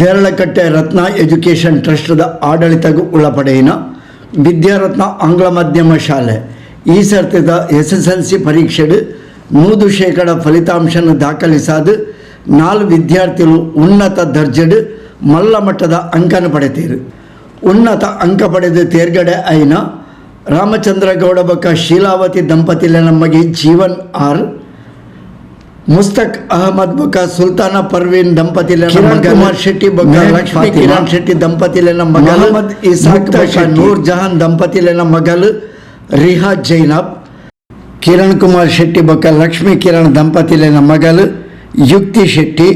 ದೇರಳಕಟ್ಟೆ ರತ್ನ education ಟ್ರಸ್ಟ್ದ ಆಡಳಿತಗೂ ಒಳಪಡೆಯಿನ Vidyaratna ಆಂಗ್ಲ ಮಾಧ್ಯಮ ಶಾಲೆ ಈ ಸರ್ತಿದ SSLC ಪರೀಕ್ಷೆಡು 100% ಫಲಿತಾಂಶನ ದಾಖಲಿಸಾದು 4 ವಿದ್ಯಾರ್ಥಿಗಳು ಉನ್ನತ ದರ್ಜೆಡು ಮಲ್ಲ ಮಟ್ಟದ ಅಂಕನ ಪಡೆತೀರು. ಉನ್ನತ ಅಂಕ ಪಡೆದು ತೇರ್ಗಡೆ ಆಯ್ನ ರಾಮಚಂದ್ರ ಗೌಡ ಬೊಕ್ಕ ಶೀಲಾವತಿ ದಂಪತಿಲ ನಮಗೆ ಜೀವನ್ ಆರ್, ಮುಸ್ತಕ್ ಅಹಮದ್ ಬೊಕ್ಕ ಸುಲ್ತಾನ ಪರ್ವೀನ್ ದಂಪತಿಲ ಕುಮಾರ್ ಶೆಟ್ಟಿ ಬೊಕ್ಕ ಲಕ್ಷ್ಮೀ ಕಿರಣ್ ಶೆಟ್ಟಿ ದಂಪತಿಲ ಮಗಳು ಇಸಾಕ್ ಬೊಕ್ಕ ನೂರ್ ಜಹಾನ್ ದಂಪತಿಲ ಮಗಳು ರಿಹಾ ಜೈನಬ್, ಕಿರಣ್ ಕುಮಾರ್ ಶೆಟ್ಟಿ ಬೊಕ್ಕ ಲಕ್ಷ್ಮೀ ಕಿರಣ್ ದಂಪತಿಲ ಮಗಳು ಯುಕ್ತಿ ಶೆಟ್ಟಿ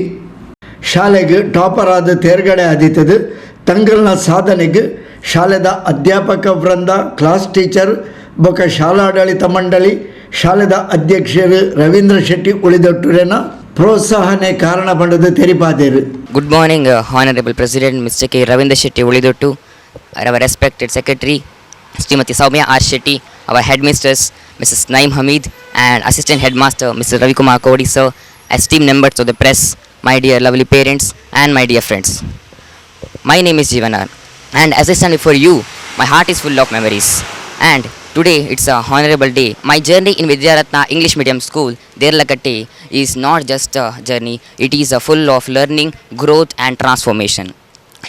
ಶಾಲೆಗೆ ಟಾಪರ್ ಆದ ತೇರ್ಗಡೆ ಆದಿತ್ತದು. ತಂಗಲ್ನ ಸಾಧನೆಗೆ ಶಾಲೆದ ಅಧ್ಯಾಪಕ ವೃಂದ, ಕ್ಲಾಸ್ ಟೀಚರ್ ಬೊಕ್ಕ ಶಾಲಾಡಳಿತ ಮಂಡಳಿ, ಶಾಲೆದ ಅಧ್ಯಕ್ಷರು ರವೀಂದ್ರ ಶೆಟ್ಟಿ ಉಳಿದೊಟ್ಟುರೇನ ಪ್ರೋತ್ಸಾಹನೆ ಕಾರಣ ಬಂಡದು ತೆರಿಪಾದೇರು. Good morning, Honorable President Mr. K. Ravindra Shetty Ulidottu, our respected Secretary Srimati Soumya R. Shetty, our headmistress Mrs. Naim Hamid, and Assistant Headmaster Mr. Ravi Kumar Kodi sir, esteemed members of the press, my dear lovely parents and my dear friends. My name is Jivanar, and as I stand before you, my heart is full of memories. And today it's a honorable day. My journey in Vidyaratna English Medium School, Derlakatte, is not just a journey, it is a full of learning, growth and transformation.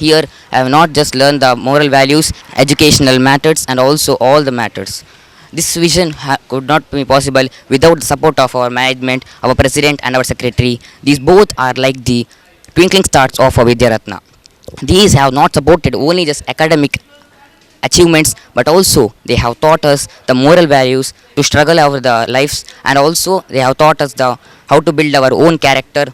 Here I have not just learned the moral values, educational matters and also all the matters. This vision could not be possible without the support of our management, our president and our secretary. These both are like the twinkling stars of our Vidyaratna. These have not supported only just academic achievements, but also they have taught us the moral values to struggle over the lives, and also they have taught us the how to build our own character,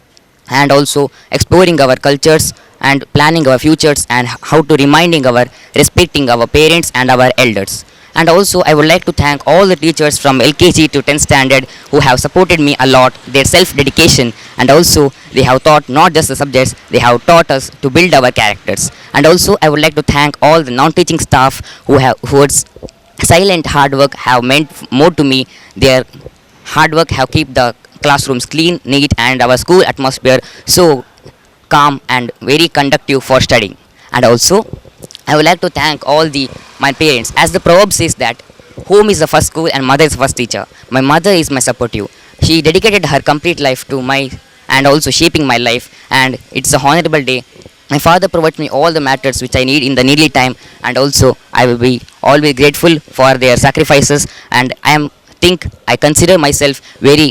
and also exploring our cultures and planning our futures, and how to reminding our respecting our parents and our elders. And also I would like to thank all the teachers from LKG to 10th standard who have supported me a lot, their self dedication, and also they have taught not just the subjects, they have taught us to build our characters. And also I would like to thank all the non-teaching staff whose silent hard work have meant more to me. Their hard work have kept the classrooms clean, neat, and our school atmosphere so calm and very conducive for studying. And also I would like to thank all my parents, as the proverb says that home is the first school and mother is the first teacher. My mother is my supportive. She dedicated her complete life to my and also shaping my life, and it's a honorable day. My father provides me all the matters which I need in the needly time, and also I will be always grateful for their sacrifices, and I consider myself very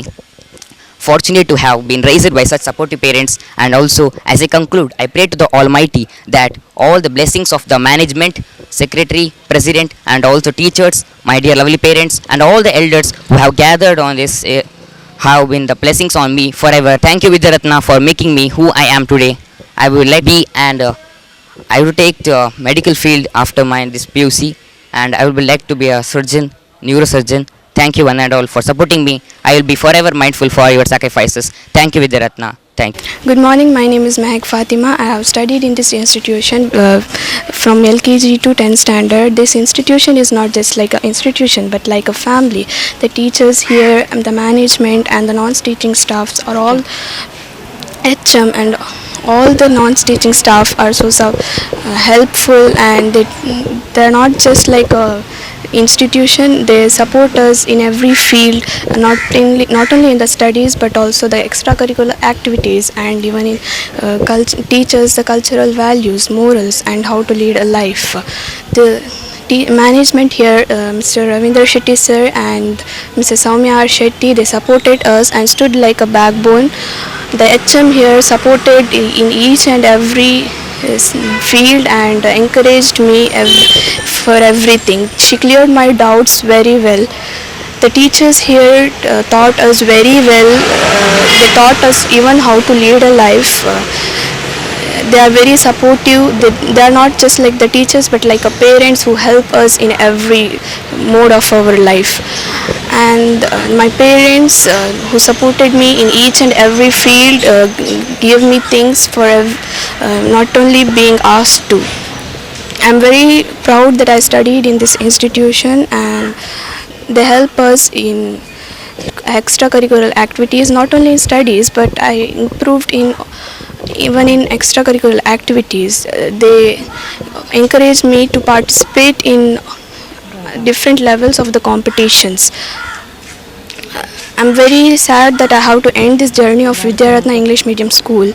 fortunate to have been raised by such supportive parents. And also as I conclude, I pray to the Almighty that all the blessings of the management, secretary, president and also teachers, my dear lovely parents and all the elders who have gathered on this have been the blessings on me forever. Thank you Vidyaratna for making me who I am today. I will like be and I will take the medical field after my this PUC, and I will be like to be a surgeon, neurosurgeon. Thank you one and all for supporting me. I will be forever mindful for your sacrifices. Thank you Vidyaratna. Thank you. Good morning, my name is Mehak Fatima. I have studied in this institution from LKG to 10th standard. This institution is not just like an institution but like a family. The teachers here, the management and the non-teaching staffs are all HM, and all the non-teaching staff are so helpful, and they're not just like a institution, they support us in every field, not only in the studies but also the extracurricular activities, and even in teach us the cultural values, morals and how to lead a life. The management here, Mr. Ravindra Shetty sir and Mrs. Soumya R. Shetty, they supported us and stood like a backbone. The HM here supported in each and every field and encouraged me for everything. She cleared my doubts very well. The teachers here taught us very well. They taught us even how to lead a life. They are very supportive. They are not just like the teachers but like a parents who help us in every mode of our life. And my parents who supported me in each and every field give me things for not only being asked to. I am very proud that I studied in this institution, and they help us in extracurricular activities, not only in studies but I improved in even in extracurricular activities. They encourage me to participate in different levels of the competitions. I'm very sad that I have to end this journey of Vidyaratna English Medium School.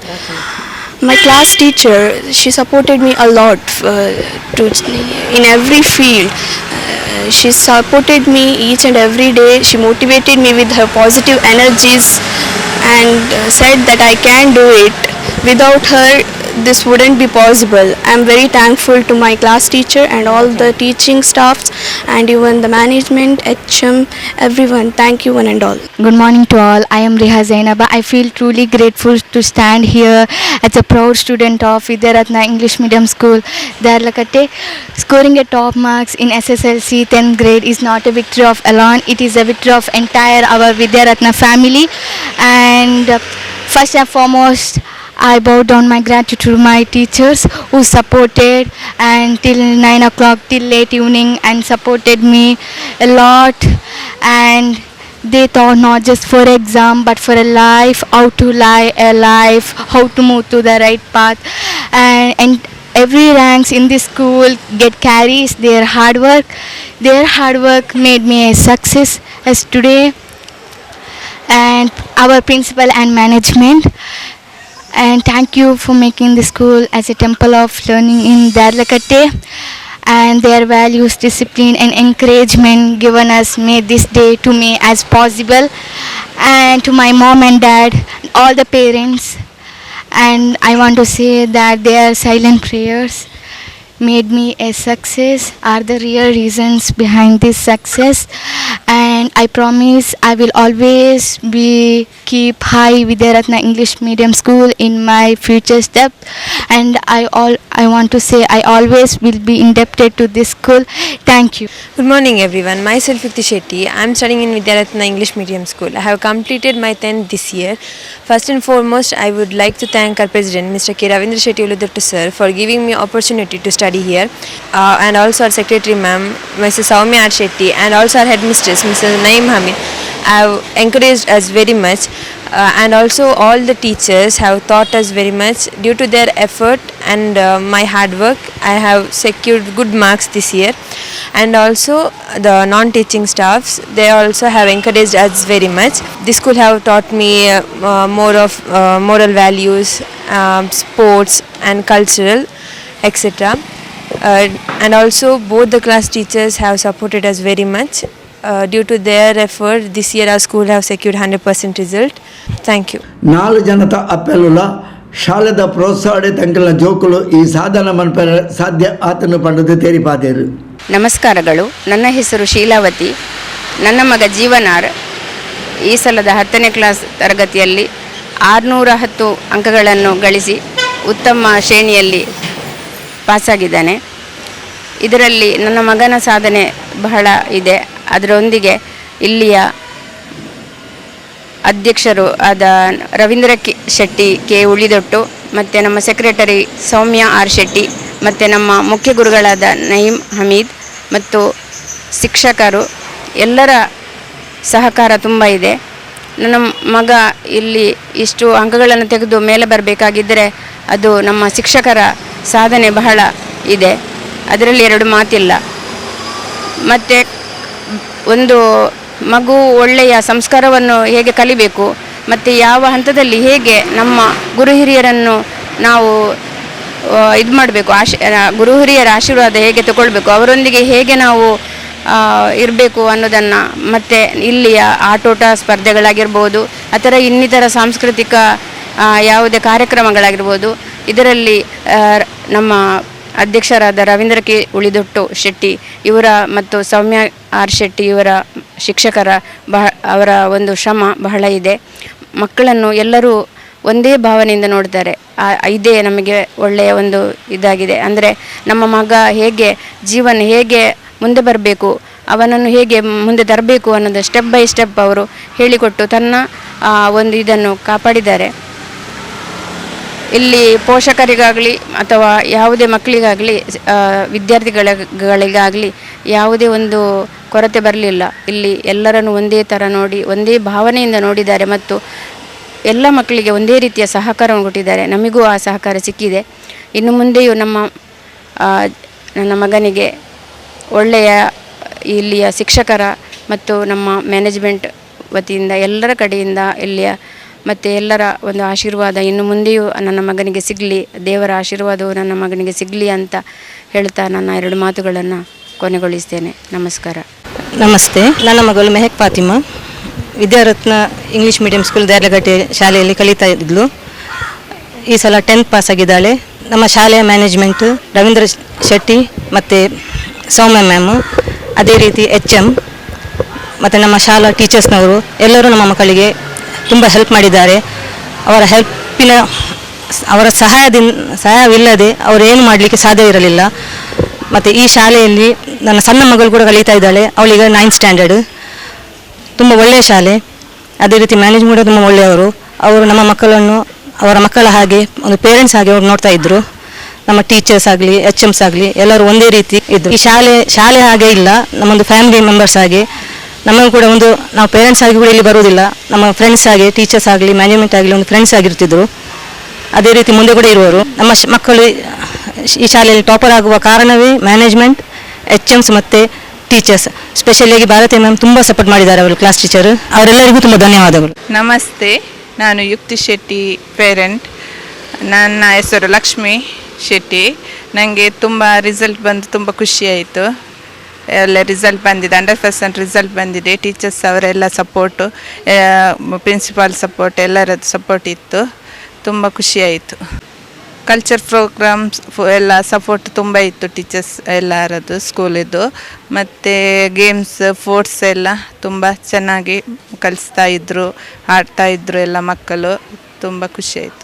My class teacher, she supported me a lot in every field. She supported me each and every day. She motivated me with her positive energies and said that I can do it. Without her, this wouldn't be possible. I'm very thankful to my class teacher and all the teaching staffs and even the management, HM, everyone. Thank you one and all. Good morning to all. I am Riha Zainaba. I feel truly grateful to stand here as a proud student of Vidyaratna English Medium School, Darlakatte. Scoring a top marks in SSLC 10th grade is not a victory of alone. It is a victory of entire our Vidyaratna family. And first and foremost, I bow down my gratitude to my teachers who supported and till 9 o'clock till late evening and supported me a lot, and they thought not just for exam but for a life, how to live a life, how to move to the right path, and every ranks in this school get carries their hard work. Their hard work made me a success as today, and our principal and management. And thank you for making the school as a temple of learning in Darlakatte, and their values, discipline and encouragement given us made this day to me as possible. And to my mom and dad, all the parents, and I want to say that their silent prayers made me a success, are the real reasons behind this success. And I promise I will always keep high Vidyaratna English Medium School in my future step. And I want to say I always will be indebted to this school. Thank you. Good morning everyone. Myself Yukti Shetty. I am studying in Vidyaratna English Medium School. I have completed my 10th this year. First and foremost, I would like to thank our President, Mr. K. Ravindra Shetty Uluduttu sir, for giving me opportunity to study here, and also our Secretary Ma'am, Mrs. Soumya R. Shetty, and also our Headmistress, Mrs. Naim Hamid, have encouraged us very much, and also all the teachers have taught us very much. Due to their effort and my hard work, I have secured good marks this year. And also the non-teaching staffs, they also have encouraged us very much. This school have taught me more of moral values, sports and cultural, etc. And also both the class teachers have supported us very much. Due to their effort, this year our school have secured 100% result. Thank you. 4 ಜನತ ಅಪ್ಪೆಲ್ಲ ಶಾಲೆದ ಪ್ರೋತ್ಸಾಹಡೆ ತಂಕಲ ಜೋಕುಲು ಈ ಸಾಧನ ಮನ್ಪರ ಸಾಧ್ಯ ಆತನು ಪಂಡದು ತೇರಿಪಾದೇರು. ನಮಸ್ಕಾರಗಳು. ನನ್ನ ಹೆಸರು ಶೀಲಾವತಿ. ನನ್ನ ಮಗ ಜೀವನಾರ್ ಈ ಸಲದ 10ನೇ ಕ್ಲಾಸ್ ತರಗತಿಯಲ್ಲಿ 610 ಅಂಕಗಳನ್ನು ಗಳಿಸಿ ಉತ್ತಮ ಶ್ರೇಣಿಯಲ್ಲಿ ಪಾಸಾಗಿದ್ದಾನೆ. ಇದರಲ್ಲಿ ನನ್ನ ಮಗನ ಸಾಧನೆ ಬಹಳ ಇದೆ. ಅದರೊಂದಿಗೆ ಇಲ್ಲಿಯ ಅಧ್ಯಕ್ಷರು ಆದ ರವೀಂದ್ರ ಶೆಟ್ಟಿ ಕೆ ಉಳಿದೊಟ್ಟು, ಮತ್ತು ನಮ್ಮ ಸೆಕ್ರೆಟರಿ ಸೌಮ್ಯ ಆರ್ ಶೆಟ್ಟಿ, ಮತ್ತು ನಮ್ಮ ಮುಖ್ಯ ಗುರುಗಳಾದ ನಯೀಂ ಹಮೀದ್ ಮತ್ತು ಶಿಕ್ಷಕರು ಎಲ್ಲರ ಸಹಕಾರ ತುಂಬ ಇದೆ. ನನ್ನ ಮಗ ಇಲ್ಲಿ ಇಷ್ಟು ಅಂಕಗಳನ್ನು ತೆಗೆದು ಮೇಲೆ ಬರಬೇಕಾಗಿದ್ದರೆ ಅದು ನಮ್ಮ ಶಿಕ್ಷಕರ ಸಾಧನೆ ಬಹಳ ಇದೆ, ಅದರಲ್ಲಿ ಎರಡು ಮಾತಿಲ್ಲ. ಮತ್ತು ಒಂದು ಮಗು ಒಳ್ಳೆಯ ಸಂಸ್ಕಾರವನ್ನು ಹೇಗೆ ಕಲಿಬೇಕು ಮತ್ತು ಯಾವ ಹಂತದಲ್ಲಿ ಹೇಗೆ ನಮ್ಮ ಗುರು ಹಿರಿಯರನ್ನು ನಾವು ಇದು ಮಾಡಬೇಕು, ಗುರು ಹಿರಿಯರ ಆಶೀರ್ವಾದ ಹೇಗೆ ತಗೊಳ್ಬೇಕು, ಅವರೊಂದಿಗೆ ಹೇಗೆ ನಾವು ಇರಬೇಕು ಅನ್ನೋದನ್ನು, ಮತ್ತು ಇಲ್ಲಿಯ ಆಟೋಟ ಸ್ಪರ್ಧೆಗಳಾಗಿರ್ಬೋದು ಅಥವಾ ಇನ್ನಿತರ ಸಾಂಸ್ಕೃತಿಕ ಯಾವುದೇ ಕಾರ್ಯಕ್ರಮಗಳಾಗಿರ್ಬೋದು, ಇದರಲ್ಲಿ ನಮ್ಮ ಅಧ್ಯಕ್ಷರಾದ ರವೀಂದ್ರ ಕೆ ಉಳಿದೊಟ್ಟು ಶೆಟ್ಟಿ ಇವರ ಮತ್ತು ಸೌಮ್ಯ ಆರ್ ಶೆಟ್ಟಿ ಇವರ ಶಿಕ್ಷಕರ ಅವರ ಒಂದು ಶ್ರಮ ಬಹಳ ಇದೆ. ಮಕ್ಕಳನ್ನು ಎಲ್ಲರೂ ಒಂದೇ ಭಾವನೆಯಿಂದ ನೋಡ್ತಾರೆ. ಇದೇ ನಮಗೆ ಒಳ್ಳೆಯ ಒಂದು ಇದಾಗಿದೆ. ಅಂದರೆ ನಮ್ಮ ಮಗ ಹೇಗೆ ಜೀವನ ಹೇಗೆ ಮುಂದೆ ಬರಬೇಕು, ಅವನನ್ನು ಹೇಗೆ ಮುಂದೆ ತರಬೇಕು ಅನ್ನೋದು ಸ್ಟೆಪ್ ಬೈ ಸ್ಟೆಪ್ ಅವರು ಹೇಳಿಕೊಟ್ಟು ತನ್ನ ಒಂದು ಇದನ್ನು ಕಾಪಾಡಿದ್ದಾರೆ. ಇಲ್ಲಿ ಪೋಷಕರಿಗಾಗಲಿ ಅಥವಾ ಯಾವುದೇ ಮಕ್ಕಳಿಗಾಗಲಿ ವಿದ್ಯಾರ್ಥಿಗಳಿಗಾಗಲಿ ಯಾವುದೇ ಒಂದು ಕೊರತೆ ಬರಲಿಲ್ಲ. ಇಲ್ಲಿ ಎಲ್ಲರನ್ನು ಒಂದೇ ಥರ ನೋಡಿ ಒಂದೇ ಭಾವನೆಯಿಂದ ನೋಡಿದ್ದಾರೆ ಮತ್ತು ಎಲ್ಲ ಮಕ್ಕಳಿಗೆ ಒಂದೇ ರೀತಿಯ ಸಹಕಾರವನ್ನು ಕೊಟ್ಟಿದ್ದಾರೆ. ನಮಗೂ ಆ ಸಹಕಾರ ಸಿಕ್ಕಿದೆ. ಇನ್ನು ಮುಂದೆಯೂ ನನ್ನ ಮಗನಿಗೆ ಒಳ್ಳೆಯ ಇಲ್ಲಿಯ ಶಿಕ್ಷಕರ ಮತ್ತು ನಮ್ಮ ಮ್ಯಾನೇಜ್ಮೆಂಟ್ ವತಿಯಿಂದ ಎಲ್ಲರ ಕಡೆಯಿಂದ ಇಲ್ಲಿಯ ಮತ್ತು ಎಲ್ಲರ ಒಂದು ಆಶೀರ್ವಾದ ಇನ್ನು ಮುಂದೆಯೂ ನನ್ನ ಮಗನಿಗೆ ಸಿಗಲಿ, ದೇವರ ಆಶೀರ್ವಾದವು ನನ್ನ ಮಗನಿಗೆ ಸಿಗಲಿ ಅಂತ ಹೇಳ್ತಾ ನನ್ನ 2 ಮಾತುಗಳನ್ನು ಕೊನೆಗೊಳಿಸ್ತೇನೆ. ನಮಸ್ಕಾರ. ನಮಸ್ತೆ. ನನ್ನ ಮಗಳು Mehak Fatima Vidyaratna English medium school Dyarlagatte ಶಾಲೆಯಲ್ಲಿ ಕಲಿತಾ ಇದ್ಲು. ಈ ಸಲ 10th ಪಾಸ್ ಆಗಿದ್ದಾಳೆ. ನಮ್ಮ ಶಾಲೆಯ ಮ್ಯಾನೇಜ್ಮೆಂಟ್ ರವೀಂದ್ರ ಶೆಟ್ಟಿ ಮತ್ತು ಸೌಮ್ಯ ಮ್ಯಾಮು, ಅದೇ ರೀತಿ HM ಮತ್ತು ನಮ್ಮ ಶಾಲಾ ಟೀಚರ್ಸ್ನವರು ಎಲ್ಲರೂ ನಮ್ಮ ಮಕ್ಕಳಿಗೆ ತುಂಬ ಹೆಲ್ಪ್ ಮಾಡಿದ್ದಾರೆ. ಅವರ ಸಹಾಯವಿಲ್ಲದೆ ಅವರು ಏನು ಮಾಡಲಿಕ್ಕೆ ಸಾಧ್ಯ ಇರಲಿಲ್ಲ. ಮತ್ತು ಈ ಶಾಲೆಯಲ್ಲಿ ನನ್ನ ಸಣ್ಣ ಮಗಳು ಕೂಡ ಕಲಿತಾ ಇದ್ದಾಳೆ. ಅವಳಿಗೆ 9th ಸ್ಟ್ಯಾಂಡರ್ಡ್. ತುಂಬ ಒಳ್ಳೆಯ ಶಾಲೆ. ಅದೇ ರೀತಿ ಮ್ಯಾನೇಜ್ಮೆಂಟ್ ಕೂಡ ತುಂಬ ಒಳ್ಳೆಯವರು. ಅವರು ನಮ್ಮ ಮಕ್ಕಳನ್ನು ಅವರ ಮಕ್ಕಳ ಹಾಗೆ ಒಂದು ಪೇರೆಂಟ್ಸ್ ಹಾಗೆ ಅವ್ರು ನೋಡ್ತಾ ಇದ್ದರು. ನಮ್ಮ ಟೀಚರ್ಸ್ ಆಗಲಿ HMs ಆಗಲಿ ಎಲ್ಲರೂ ಒಂದೇ ರೀತಿ ಇದ್ದರು. ಈ ಶಾಲೆ ಹಾಗೆ ಇಲ್ಲ, ನಮ್ಮೊಂದು ಫ್ಯಾಮಿಲಿ ಮೆಂಬರ್ಸ್ ಹಾಗೆ. ನಮಗೂ ಕೂಡ ನಾವು ಪೇರೆಂಟ್ಸ್ ಆಗಿ ಕೂಡ ಇಲ್ಲಿ ಬರುವುದಿಲ್ಲ, ನಮ್ಮ ಫ್ರೆಂಡ್ಸ್ ಆಗಿ ಟೀಚರ್ಸ್ ಆಗಲಿ ಮ್ಯಾನೇಜ್ಮೆಂಟ್ ಆಗಲಿ ಒಂದು ಫ್ರೆಂಡ್ಸ್ ಆಗಿರ್ತಿದ್ರು. ಅದೇ ರೀತಿ ಮುಂದೆ ಕೂಡ ಇರುವರು. ನಮ್ಮ ಮಕ್ಕಳು ಈ ಶಾಲೆಯಲ್ಲಿ ಟಾಪರ್ ಆಗುವ ಕಾರಣವೇ ಮ್ಯಾನೇಜ್ಮೆಂಟ್, HMs ಮತ್ತು ಟೀಚರ್ಸ್. ಸ್ಪೆಷಲಿಯಾಗಿ ಭಾರತಿ ಮ್ಯಾಮ್ ತುಂಬ ಸಪೋರ್ಟ್ ಮಾಡಿದ್ದಾರೆ, ಅವರು ಕ್ಲಾಸ್ ಟೀಚರ್. ಅವರೆಲ್ಲರಿಗೂ ತುಂಬ ಧನ್ಯವಾದಗಳು. ನಮಸ್ತೆ, ನಾನು ಯುಕ್ತಿ ಶೆಟ್ಟಿ ಪೇರೆಂಟ್. ನನ್ನ ಹೆಸರು ಲಕ್ಷ್ಮಿ ಶೆಟ್ಟಿ. ನನಗೆ ತುಂಬ ರಿಸಲ್ಟ್ ಬಂದು ತುಂಬ ಖುಷಿಯಾಯಿತು. ಎಲ್ಲ ರಿಸಲ್ಟ್ ಬಂದಿದೆ, 100% ರಿಸಲ್ಟ್ ಬಂದಿದೆ. ಟೀಚರ್ಸ್ ಅವರೆಲ್ಲ ಸಪೋರ್ಟು, ಪ್ರಿನ್ಸಿಪಾಲ್ ಸಪೋರ್ಟ್, ಎಲ್ಲರದ್ದು ಸಪೋರ್ಟ್ ಇತ್ತು. ತುಂಬ ಖುಷಿಯಾಯಿತು. ಕಲ್ಚರ್ ಪ್ರೋಗ್ರಾಮ್ಸ್ ಎಲ್ಲ ಸಪೋರ್ಟ್ ತುಂಬ ಇತ್ತು ಟೀಚರ್ಸ್ ಎಲ್ಲರದ್ದು ಸ್ಕೂಲಿದ್ದು. ಮತ್ತು ಗೇಮ್ಸ್ ಸ್ಪೋರ್ಟ್ಸ್ ಎಲ್ಲ ತುಂಬ ಚೆನ್ನಾಗಿ ಕಲಿಸ್ತಾಯಿದ್ರು, ಆಡ್ತಾಯಿದ್ರು ಎಲ್ಲ ಮಕ್ಕಳು. ತುಂಬ ಖುಷಿಯಾಯಿತು.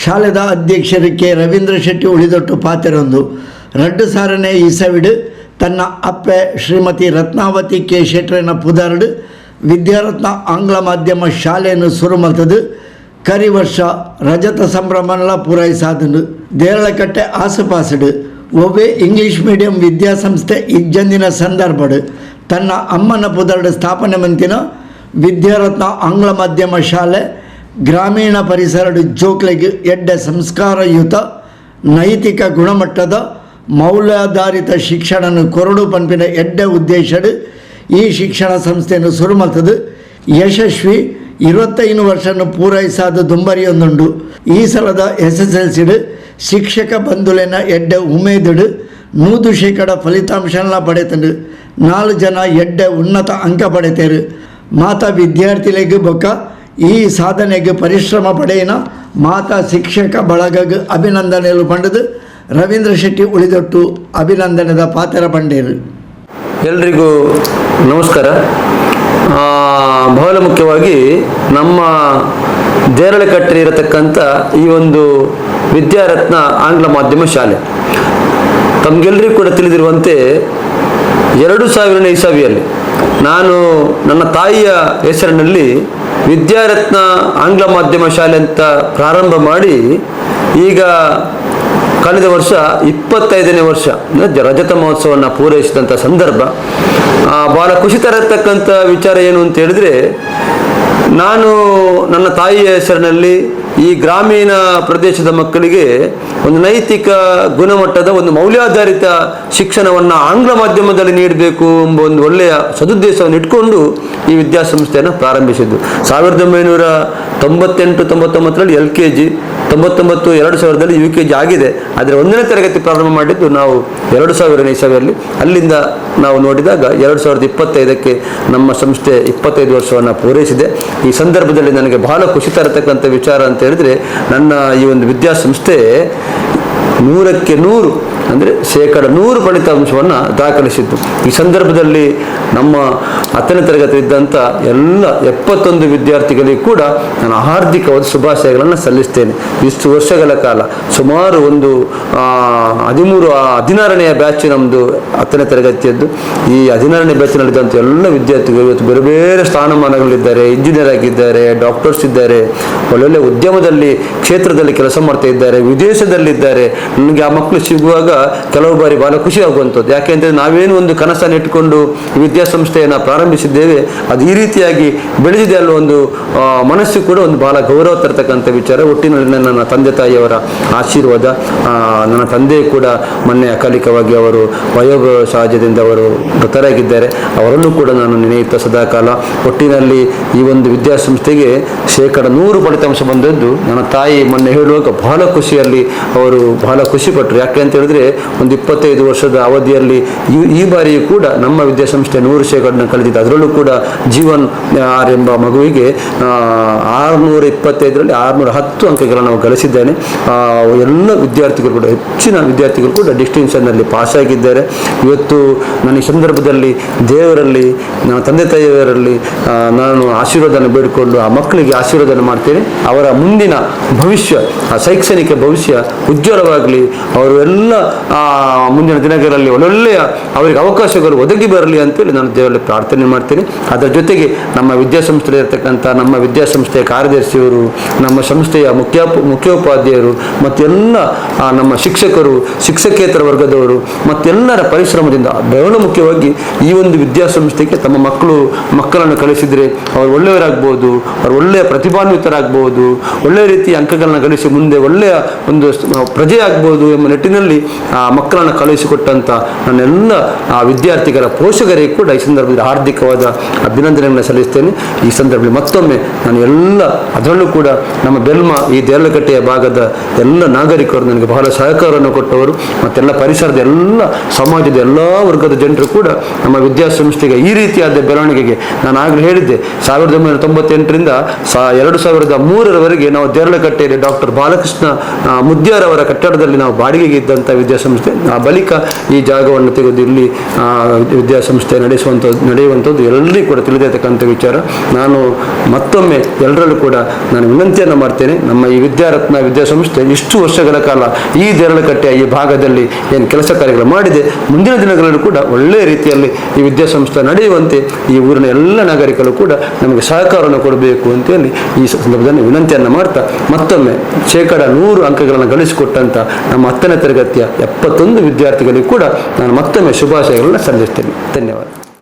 ಶಾಲೆದ ಅಧ್ಯಕ್ಷರು ಕೆ ರವೀಂದ್ರ ಶೆಟ್ಟಿ ಉಳಿದೊಟ್ಟು ಪಾತೆರೊಂದು 2 ಈಸವಿಡು ತನ್ನ ಅಪ್ಪೆ ಶ್ರೀಮತಿ ರತ್ನಾವತಿ ಕೆ ಶೆಟ್ರನ ಪುದರ್ಡು ವಿದ್ಯಾರತ್ನ ಆಂಗ್ಲ ಮಾಧ್ಯಮ ಶಾಲೆಯನ್ನು ಸುರುಮಲ್ತದು ಕರಿ ವರ್ಷ ರಜತ ಸಂಭ್ರಮನ ಪೂರೈಸಾದನು. ದೇರಳಕಟ್ಟೆ ಆಸುಪಾಸಡು ಒವ್ವೇ ಇಂಗ್ಲೀಷ್ ಮೀಡಿಯಂ ವಿದ್ಯಾಸಂಸ್ಥೆ ಇಜ್ಜಂದಿನ ಸಂದರ್ಭಡು ತನ್ನ ಅಮ್ಮನ ಪುದರ್ಡು ಸ್ಥಾಪನೆ ಮಂತಿನ ವಿದ್ಯಾರತ್ನ ಆಂಗ್ಲ ಮಾಧ್ಯಮ ಶಾಲೆ ಗ್ರಾಮೀಣ ಪರಿಸರಡು ಜೋಕ್ಲೆಗೆ ಎಡ್ಡೆ ಸಂಸ್ಕಾರಯುತ ನೈತಿಕ ಗುಣಮಟ್ಟದ ಮೌಲ್ಯಾಧಾರಿತ ಶಿಕ್ಷಣನು ಕೊರಡು ಪಂಪಿನ ಎಡ್ಡೆ ಉದ್ದೇಶಡು ಈ ಶಿಕ್ಷಣ ಸಂಸ್ಥೆಯನ್ನು ಸುರುಮಲ್ತದು ಯಶಸ್ವಿ 25 ವರ್ಷವನ್ನು ಪೂರೈಸಾದ ದುಂಬರಿಯೊಂದುಂಡು. ಈ ಸಲದ SSLC ಶಿಕ್ಷಕ ಬಂಧುಲೆನ ಎಡ್ಡೆ ಉಮೇದುಡು 100% ಫಲಿತಾಂಶನ ಪಡೆತಂಡು 4 ಜನ ಎಡ್ಡೆ ಉನ್ನತ ಅಂಕ ಪಡೆತೇರು. ಮಾತಾ ವಿದ್ಯಾರ್ಥಿಗಳಿಗೆ ಬೊಕ್ಕ ಈ ಸಾಧನೆಗೆ ಪರಿಶ್ರಮ ಪಡೆಯಿನ ಮಾತಾ ಶಿಕ್ಷಕ ಬಳಗಗೆ ಅಭಿನಂದನೆಗಳು ಪಂಡದು ರವೀಂದ್ರ ಶೆಟ್ಟಿ ಉಳಿದೊಟ್ಟು ಅಭಿನಂದನೆದ ಪಾತ್ರ ಪಂಡೇರು. ಎಲ್ರಿಗೂ ನಮಸ್ಕಾರ. ಬಹಳ ಮುಖ್ಯವಾಗಿ ನಮ್ಮ ದೇರಳಕಟ್ಟೆ ಇರತಕ್ಕಂಥ ಈ ಒಂದು ವಿದ್ಯಾರತ್ನ ಆಂಗ್ಲ ಮಾಧ್ಯಮ ಶಾಲೆ ತಮಗೆಲ್ಲರಿಗೂ ಕೂಡ ತಿಳಿದಿರುವಂತೆ 2000ನೇ ಇಸವಿಯಲ್ಲಿ ನಾನು ನನ್ನ ತಾಯಿಯ ಹೆಸರಿನಲ್ಲಿ ವಿದ್ಯಾರತ್ನ ಆಂಗ್ಲ ಮಾಧ್ಯಮ ಶಾಲೆ ಅಂತ ಪ್ರಾರಂಭ ಮಾಡಿ ಈಗ ಕಳೆದ ವರ್ಷ 25ನೇ ವರ್ಷ ರಜತ ಮಹೋತ್ಸವವನ್ನು ಪೂರೈಸಿದಂಥ ಸಂದರ್ಭ. ಭಾಳ ಖುಷಿ ತರತಕ್ಕಂಥ ವಿಚಾರ ಏನು ಅಂತ ಹೇಳಿದ್ರೆ, ನಾನು ನನ್ನ ತಾಯಿಯ ಹೆಸರಿನಲ್ಲಿ ಈ ಗ್ರಾಮೀಣ ಪ್ರದೇಶದ ಮಕ್ಕಳಿಗೆ ಒಂದು ನೈತಿಕ ಗುಣಮಟ್ಟದ ಒಂದು ಮೌಲ್ಯಾಧಾರಿತ ಶಿಕ್ಷಣವನ್ನು ಆಂಗ್ಲ ಮಾಧ್ಯಮದಲ್ಲಿ ನೀಡಬೇಕು ಎಂಬ ಒಂದು ಒಳ್ಳೆಯ ಸದುದ್ದೇಶವನ್ನು ಇಟ್ಕೊಂಡು ಈ ವಿದ್ಯಾಸಂಸ್ಥೆಯನ್ನು ಪ್ರಾರಂಭಿಸಿದ್ದು. 1998-99ರಲ್ಲಿ LKG, 99-2000ದಲ್ಲಿ UKG ಆಗಿದೆ. ಆದರೆ 1ನೇ ತರಗತಿ ಪ್ರಾರಂಭ ಮಾಡಿದ್ದು ನಾವು 2000ನೇ ಇಸವಿಯಲ್ಲಿ. ಅಲ್ಲಿಂದ ನಾವು ನೋಡಿದಾಗ 2025ಕ್ಕೆ ನಮ್ಮ ಸಂಸ್ಥೆ 25 ವರ್ಷವನ್ನು ಪೂರೈಸಿದೆ. ಈ ಸಂದರ್ಭದಲ್ಲಿ ನನಗೆ ಬಹಳ ಖುಷಿ ತರತಕ್ಕಂಥ ವಿಚಾರ ಅಂತ ಹೇಳಿದ್ರೆ, ನನ್ನ ಈ ಒಂದು ವಿದ್ಯಾಸಂಸ್ಥೆ 100ಕ್ಕೆ 100 ಅಂದರೆ 100% ಫಲಿತಾಂಶವನ್ನು ದಾಖಲಿಸಿದ್ದು. ಈ ಸಂದರ್ಭದಲ್ಲಿ ನಮ್ಮ 10ನೇ ತರಗತಿ ಇದ್ದಂಥ ಎಲ್ಲ 71 ವಿದ್ಯಾರ್ಥಿಗಳಿಗೂ ಕೂಡ ನಾನು ಹಾರ್ದಿಕವಾದ ಶುಭಾಶಯಗಳನ್ನು ಸಲ್ಲಿಸ್ತೇನೆ. ಇಷ್ಟು ವರ್ಷಗಳ ಕಾಲ ಸುಮಾರು ಒಂದು 16ನೇ ಬ್ಯಾಚ್ ನಮ್ಮದು 10ನೇ ತರಗತಿಯದ್ದು. ಈ 16ನೇ ಬ್ಯಾಚಿನಲ್ಲಿದ್ದಂಥ ಎಲ್ಲ ವಿದ್ಯಾರ್ಥಿಗಳು ಇವತ್ತು ಬೇರೆ ಬೇರೆ ಸ್ಥಾನಮಾನಗಳಿದ್ದಾರೆ, ಇಂಜಿನಿಯರ್ ಆಗಿದ್ದಾರೆ, ಡಾಕ್ಟರ್ಸ್ ಇದ್ದಾರೆ, ಒಳ್ಳೊಳ್ಳೆ ಉದ್ಯಮದಲ್ಲಿ ಕ್ಷೇತ್ರದಲ್ಲಿ ಕೆಲಸ ಮಾಡ್ತಾ ಇದ್ದಾರೆ, ವಿದೇಶದಲ್ಲಿದ್ದಾರೆ. ನನಗೆ ಆ ಮಕ್ಕಳು ಸಿಗುವಾಗ ಕೆಲವು ಬಾರಿ ಭಾಳ ಖುಷಿ ಆಗುವಂಥದ್ದು. ಯಾಕೆಂದರೆ ನಾವೇನು ಒಂದು ಕನಸನ್ನು ಇಟ್ಟುಕೊಂಡು ವಿದ್ಯಾಸಂಸ್ಥೆಯನ್ನು ಪ್ರಾರಂಭಿಸಿದ್ದೇವೆ, ಅದು ಈ ರೀತಿಯಾಗಿ ಬೆಳೆದಿದೆ ಅನ್ನೋ ಒಂದು ಮನಸ್ಸು ಕೂಡ ಒಂದು ಬಹಳ ಗೌರವ ತರ್ತಕ್ಕಂಥ ವಿಚಾರ. ಒಟ್ಟಿನಲ್ಲಿ ನನ್ನ ತಂದೆ ತಾಯಿಯವರ ಆಶೀರ್ವಾದ, ನನ್ನ ತಂದೆ ಕೂಡ ಮೊನ್ನೆ ಅಕಾಲಿಕವಾಗಿ ಅವರು ವಯೋಸಹಜದಿಂದ ಅವರು ಮೃತರಾಗಿದ್ದಾರೆ, ಅವರನ್ನು ಕೂಡ ನಾನು ನೆನೆಯುತ್ತಾ ಸದಾಕಾಲ. ಒಟ್ಟಿನಲ್ಲಿ ಈ ಒಂದು ವಿದ್ಯಾಸಂಸ್ಥೆಗೆ 100% ಫಲಿತಾಂಶ ಬಂದದ್ದು ನನ್ನ ತಾಯಿ ಮೊನ್ನೆ ಹೇಳುವಾಗ ಬಹಳ ಖುಷಿಯಲ್ಲಿ ಅವರು ಬಹಳ ಖುಷಿಪಟ್ಟರು. ಯಾಕೆ ಅಂತ ಹೇಳಿದ್ರೆ ಒಂದು 25 ವರ್ಷದ ಅವಧಿಯಲ್ಲಿ ಈ ಬಾರಿಯೂ ಕೂಡ ನಮ್ಮ ವಿದ್ಯಾಸಂಸ್ಥೆ 100% ಕಳೆದಿದೆ. ಅದರಲ್ಲೂ ಕೂಡ ಜೀವನ್ ಆರ್ ಎಂಬ ಮಗುವಿಗೆ 625ರಲ್ಲಿ 610 ಅಂಕಗಳನ್ನು ನಾವು ಗಳಿಸಿದ್ದೇನೆ. ಎಲ್ಲ ವಿದ್ಯಾರ್ಥಿಗಳು ಕೂಡ, ಹೆಚ್ಚಿನ ವಿದ್ಯಾರ್ಥಿಗಳು ಕೂಡ ಡಿಸ್ಟಿಂಕ್ಷನ್ನಲ್ಲಿ ಪಾಸಾಗಿದ್ದಾರೆ. ಇವತ್ತು ನಾನು ಈ ಸಂದರ್ಭದಲ್ಲಿ ದೇವರಲ್ಲಿ, ನನ್ನ ತಂದೆ ತಾಯಿಯವರಲ್ಲಿ ನಾನು ಆಶೀರ್ವಾದನ ಬೇಡಿಕೊಂಡು ಆ ಮಕ್ಕಳಿಗೆ ಆಶೀರ್ವಾದನ ಮಾಡ್ತೇನೆ. ಅವರ ಮುಂದಿನ ಭವಿಷ್ಯ, ಆ ಶೈಕ್ಷಣಿಕ ಭವಿಷ್ಯ ಉಜ್ವಲವಾಗಲಿ, ಅವರು ಎಲ್ಲ ಮುಂದಿನ ದಿನಗಳಲ್ಲಿ ಒಳ್ಳೊಳ್ಳೆಯ ಅವರಿಗೆ ಅವಕಾಶಗಳು ಒದಗಿ ಬರಲಿ ಅಂತೇಳಿ ನಾನು ದೇವರಲ್ಲಿ ಪ್ರಾರ್ಥನೆ ಮಾಡ್ತೀನಿ. ಅದರ ಜೊತೆಗೆ ನಮ್ಮ ವಿದ್ಯಾಸಂಸ್ಥೆಯಲ್ಲಿ ಇರತಕ್ಕಂಥ ನಮ್ಮ ವಿದ್ಯಾಸಂಸ್ಥೆಯ ಕಾರ್ಯದರ್ಶಿಯವರು, ನಮ್ಮ ಸಂಸ್ಥೆಯ ಮುಖ್ಯೋಪಾಧ್ಯಾಯರು ಮತ್ತೆಲ್ಲ ನಮ್ಮ ಶಿಕ್ಷಕರು, ಶಿಕ್ಷಕೇತರ ವರ್ಗದವರು ಮತ್ತೆಲ್ಲರ ಪರಿಶ್ರಮದಿಂದ ಬಹಳ ಮುಖ್ಯವಾಗಿ ಈ ಒಂದು ವಿದ್ಯಾಸಂಸ್ಥೆಗೆ ತಮ್ಮ ಮಕ್ಕಳನ್ನು ಕಳಿಸಿದರೆ ಅವರು ಒಳ್ಳೆಯವರಾಗ್ಬೋದು, ಅವರು ಒಳ್ಳೆಯ ಪ್ರತಿಭಾನ್ವಿತರಾಗ್ಬೋದು, ಒಳ್ಳೆಯ ರೀತಿಯ ಅಂಕಗಳನ್ನು ಗಳಿಸಿ ಮುಂದೆ ಒಳ್ಳೆಯ ಒಂದು ಪ್ರಜೆ ಆಗ್ಬೋದು ಎಂಬ ನಿಟ್ಟಿನಲ್ಲಿ ಆ ಮಕ್ಕಳನ್ನು ಕಳುಹಿಸಿಕೊಟ್ಟಂಥ ನನ್ನೆಲ್ಲ ಆ ವಿದ್ಯಾರ್ಥಿಗಳ ಪೋಷಕರಿಗೆ ಕೂಡ ಈ ಸಂದರ್ಭದಲ್ಲಿ ಹಾರ್ದಿಕವಾದ ಅಭಿನಂದನೆಗಳನ್ನು ಸಲ್ಲಿಸ್ತೇನೆ. ಈ ಸಂದರ್ಭದಲ್ಲಿ ಮತ್ತೊಮ್ಮೆ ನಾನು ಅದರಲ್ಲೂ ಕೂಡ ನಮ್ಮ ಬೆಲ್ಮ ಈ ದೇರಳಕಟ್ಟೆಯ ಭಾಗದ ಎಲ್ಲ ನಾಗರಿಕರು ನನಗೆ ಬಹಳ ಸಹಕಾರವನ್ನು ಕೊಟ್ಟವರು, ಮತ್ತೆಲ್ಲ ಪರಿಸರದ ಎಲ್ಲ ಸಮಾಜದ ಎಲ್ಲ ವರ್ಗದ ಜನರು ಕೂಡ ನಮ್ಮ ವಿದ್ಯಾಸಂಸ್ಥೆಗೆ ಈ ರೀತಿಯಾದ ಬೆಳವಣಿಗೆಗೆ ನಾನು ಆಗಲೇ ಹೇಳಿದ್ದೆ, 1998ರಿಂದ 2003ರವರೆಗೆ ನಾವು ದೇರಳಕಟ್ಟೆಯಲ್ಲಿ ಡಾಕ್ಟರ್ ಬಾಲಕೃಷ್ಣ ಮುದ್ಯಾರವರ ಕಟ್ಟಡದಲ್ಲಿ ನಾವು ಬಾಡಿಗೆಗೆ ಇದ್ದಂಥ ವಿದ್ಯಾಸಂಸ್ಥೆ. ಆ ಬಳಿಕ ಈ ಜಾಗವನ್ನು ತೆಗೆದು ಇಲ್ಲಿ ವಿದ್ಯಾಸಂಸ್ಥೆ ನಡೆಯುವಂಥದ್ದು ಎಲ್ಲರಿಗೂ ಕೂಡ ತಿಳಿದಿರತಕ್ಕಂಥ ವಿಚಾರ. ನಾನು ಮತ್ತೊಮ್ಮೆ ಎಲ್ಲರಲ್ಲೂ ಕೂಡ ನಾನು ವಿನಂತಿಯನ್ನು ಮಾಡ್ತೇನೆ, ನಮ್ಮ ಈ ವಿದ್ಯಾರತ್ನ ವಿದ್ಯಾಸಂಸ್ಥೆ ಇಷ್ಟು ವರ್ಷಗಳ ಕಾಲ ಈ ದೇರಳಕಟ್ಟೆಯ ಈ ಭಾಗದಲ್ಲಿ ಏನು ಕೆಲಸ ಕಾರ್ಯಗಳು ಮಾಡಿದೆ, ಮುಂದಿನ ದಿನಗಳಲ್ಲೂ ಕೂಡ ಒಳ್ಳೆಯ ರೀತಿಯಲ್ಲಿ ಈ ವಿದ್ಯಾಸಂಸ್ಥೆ ನಡೆಯುವಂತೆ ಈ ಊರಿನ ಎಲ್ಲ ನಾಗರಿಕರು ಕೂಡ ನಮಗೆ ಸಹಕಾರವನ್ನು ಕೊಡಬೇಕು ಅಂತೇಳಿ ಈ ಸಂದರ್ಭದಲ್ಲಿ ವಿನಂತಿಯನ್ನು ಮಾಡ್ತಾ ಮತ್ತೊಮ್ಮೆ 100% ಅಂಕಗಳನ್ನು ಗಳಿಸಿಕೊಟ್ಟಂಥ ನಮ್ಮ 10ನೇ ತರಗತಿಯ 71 ವಿದ್ಯಾರ್ಥಿಗಳಿಗೂ ಕೂಡ ನಾನು ಮತ್ತೊಮ್ಮೆ ಶುಭಾಶಯಗಳನ್ನು ಸಲ್ಲಿಸ್ತೇನೆ. ಧನ್ಯವಾದ.